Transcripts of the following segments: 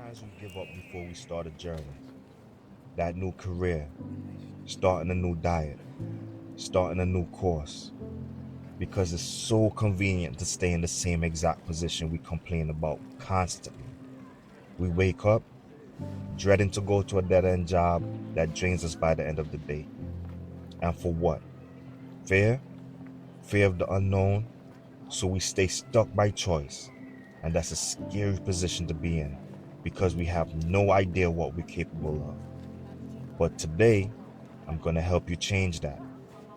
Sometimes we give up before we start a journey. That new career, starting a new diet, starting a new course. Because it's so convenient to stay in the same exact position we complain about constantly. We wake up dreading to go to a dead end job that drains us by the end of the day. And for what? Fear? Fear of the unknown? So we stay stuck by choice. And that's a scary position to be in because we have no idea what we're capable of. But today, I'm going to help you change that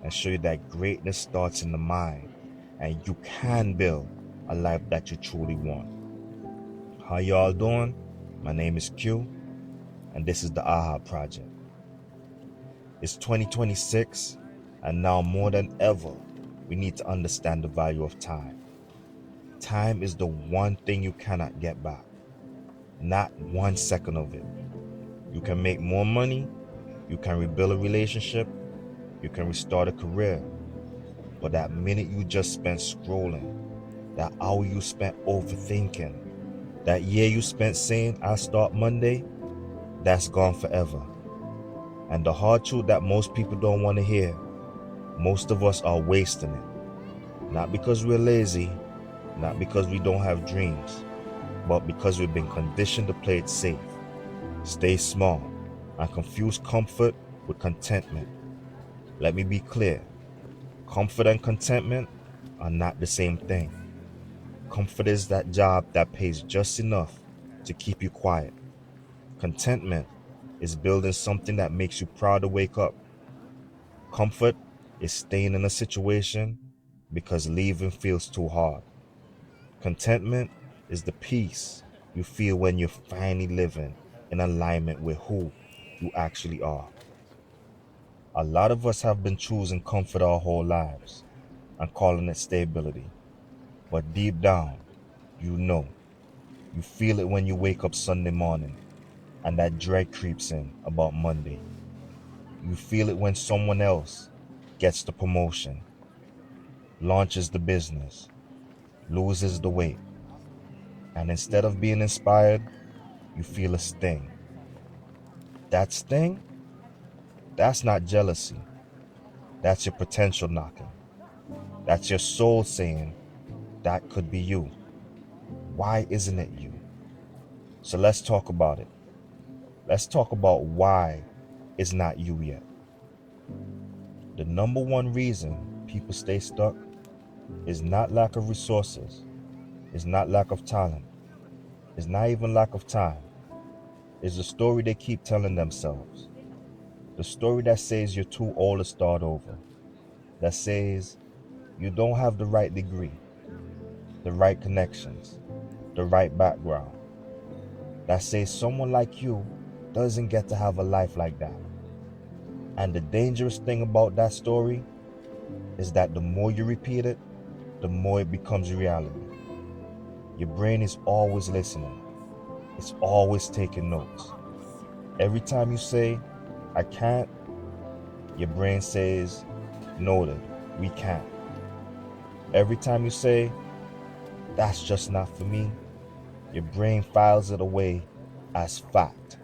and show you that greatness starts in the mind and you can build a life that you truly want. How y'all doing? My name is Q and this is the AHA Project. It's 2026 and now more than ever, we need to understand the value of time. Time is the one thing you cannot get back. Not 1 second of it. You can make more money, you can rebuild a relationship, you can restart a career, but that minute you just spent scrolling, that hour you spent overthinking, that year you spent saying, I'll start Monday, that's gone forever. And the hard truth that most people don't want to hear, most of us are wasting it. Not because we're lazy, not because we don't have dreams, but because we've been conditioned to play it safe, stay small, and confuse comfort with contentment. Let me be clear. Comfort and contentment are not the same thing. Comfort is that job that pays just enough to keep you quiet. Contentment is building something that makes you proud to wake up. Comfort is staying in a situation because leaving feels too hard. Contentment is the peace you feel when you're finally living in alignment with who you actually are. A lot of us have been choosing comfort our whole lives and calling it stability. But deep down, you know, you feel it when you wake up Sunday morning and that dread creeps in about Monday. You feel it when someone else gets the promotion, launches the business, loses the weight, and instead of being inspired, you feel a sting. That sting, that's not jealousy. That's your potential knocking. That's your soul saying, that could be you. Why isn't it you? So let's talk about it. Let's talk about why it's not you yet. The number one reason people stay stuck is not lack of resources, it's not lack of talent, it's not even lack of time. It's the story they keep telling themselves. The story that says you're too old to start over. That says you don't have the right degree, the right connections, the right background. That says someone like you doesn't get to have a life like that. And the dangerous thing about that story is that the more you repeat it, the more it becomes reality. Your brain is always listening. It's always taking notes. Every time you say, I can't, your brain says, noted, we can't. Every time you say, that's just not for me, your brain files it away as fact.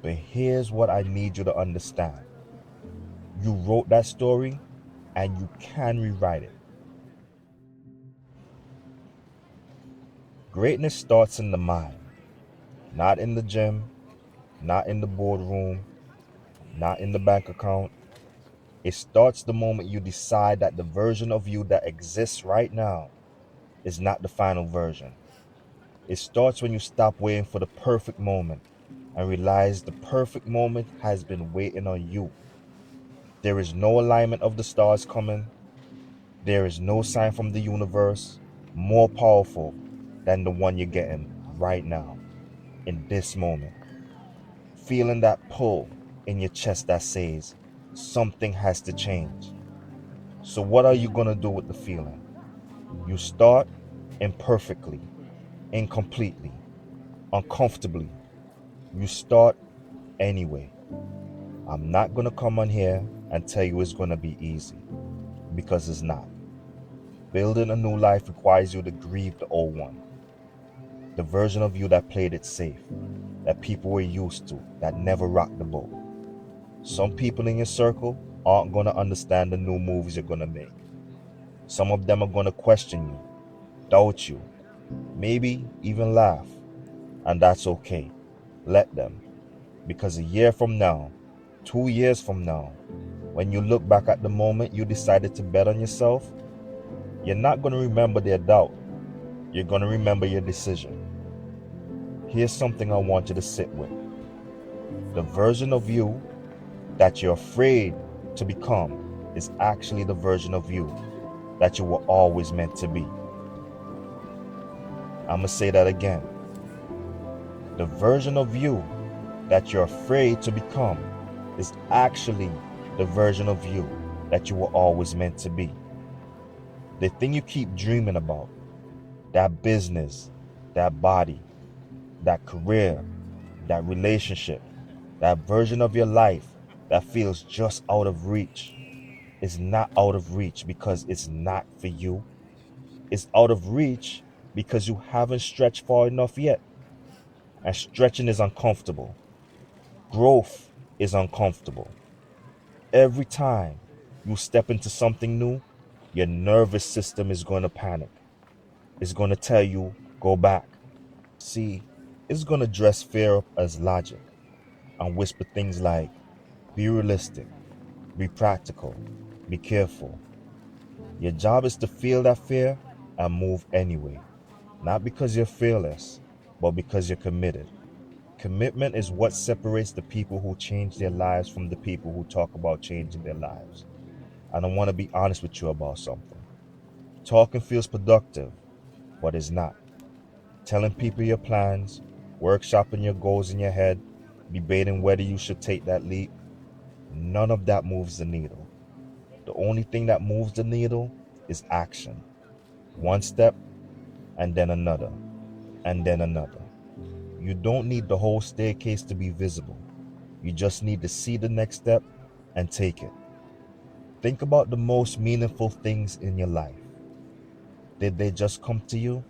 But here's what I need you to understand. You wrote that story and you can rewrite it. Greatness starts in the mind, not in the gym, not in the boardroom, not in the bank account. It starts the moment you decide that the version of you that exists right now is not the final version. It starts when you stop waiting for the perfect moment and realize the perfect moment has been waiting on you. There is no alignment of the stars coming. There is no sign from the universe more powerful than the one you're getting right now, in this moment. Feeling that pull in your chest that says something has to change. So, what are you going to do with the feeling? You start imperfectly, incompletely, uncomfortably. You start anyway. I'm not going to come on here and tell you it's going to be easy, because it's not. Building a new life requires you to grieve the old one. The version of you that played it safe, that people were used to, that never rocked the boat. Some people in your circle aren't going to understand the new moves you're going to make. Some of them are going to question you, doubt you, maybe even laugh. And that's okay. Let them. Because a year from now, 2 years from now, when you look back at the moment you decided to bet on yourself, you're not going to remember their doubt. You're going to remember your decision. Here's something I want you to sit with. The version of you that you're afraid to become is actually the version of you that you were always meant to be. I'm going to say that again. The version of you that you're afraid to become is actually the version of you that you were always meant to be. The thing you keep dreaming about, that business, that body, that career, that relationship, that version of your life that feels just out of reach, is not out of reach because it's not for you. It's out of reach because you haven't stretched far enough yet. And stretching is uncomfortable. Growth is uncomfortable. Every time you step into something new, your nervous system is going to panic. It's going to tell you, go back. See, it's going to dress fear up as logic and whisper things like, be realistic, be practical, be careful. Your job is to feel that fear and move anyway. Not because you're fearless, but because you're committed. Commitment is what separates the people who change their lives from the people who talk about changing their lives. And I want to be honest with you about something. Talking feels productive, but it's not. Telling people your plans, workshopping your goals in your head, debating whether you should take that leap, none of that moves the needle. The only thing that moves the needle is action. One step, and then another, and then another. You don't need the whole staircase to be visible. You just need to see the next step and take it. Think about the most meaningful things in your life. Did they just come to you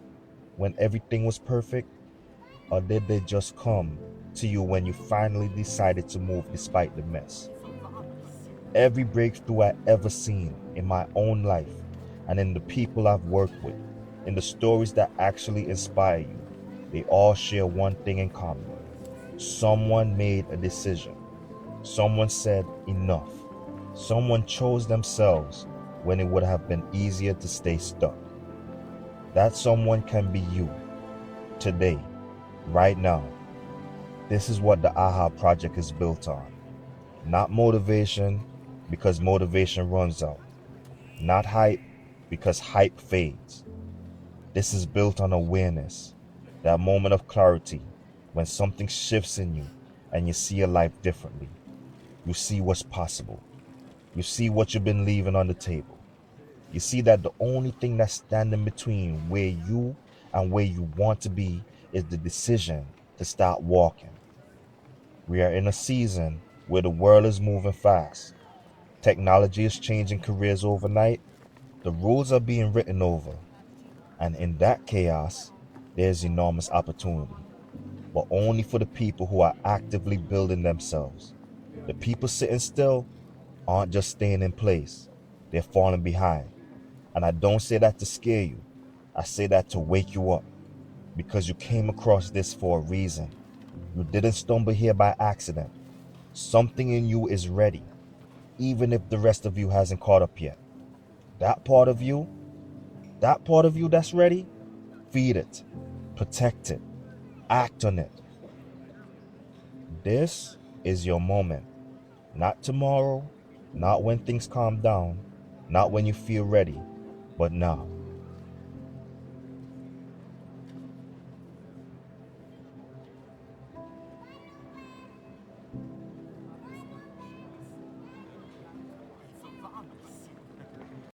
when everything was perfect? Or did they just come to you when you finally decided to move despite the mess? Every breakthrough I ever seen in my own life and in the people I've worked with, in the stories that actually inspire you, they all share one thing in common. Someone made a decision. Someone said enough. Someone chose themselves when it would have been easier to stay stuck. That someone can be you, today, right now. This is what the AHA Project is built on. Not motivation, because motivation runs out. Not hype, because hype fades. This is built on awareness, that moment of clarity when something shifts in you and you see your life differently. You see what's possible. You see what you've been leaving on the table. You see that the only thing that's standing between where you and where you want to be is the decision to start walking. We are in a season where the world is moving fast. Technology is changing careers overnight. The rules are being written over. And in that chaos, there's enormous opportunity. But only for the people who are actively building themselves. The people sitting still aren't just staying in place. They're falling behind. And I don't say that to scare you. I say that to wake you up. Because you came across this for a reason. You didn't stumble here by accident. Something in you is ready, even if the rest of you hasn't caught up yet. That part of you that's ready, feed it, protect it, act on it. This is your moment. Not tomorrow, not when things calm down, not when you feel ready, but now.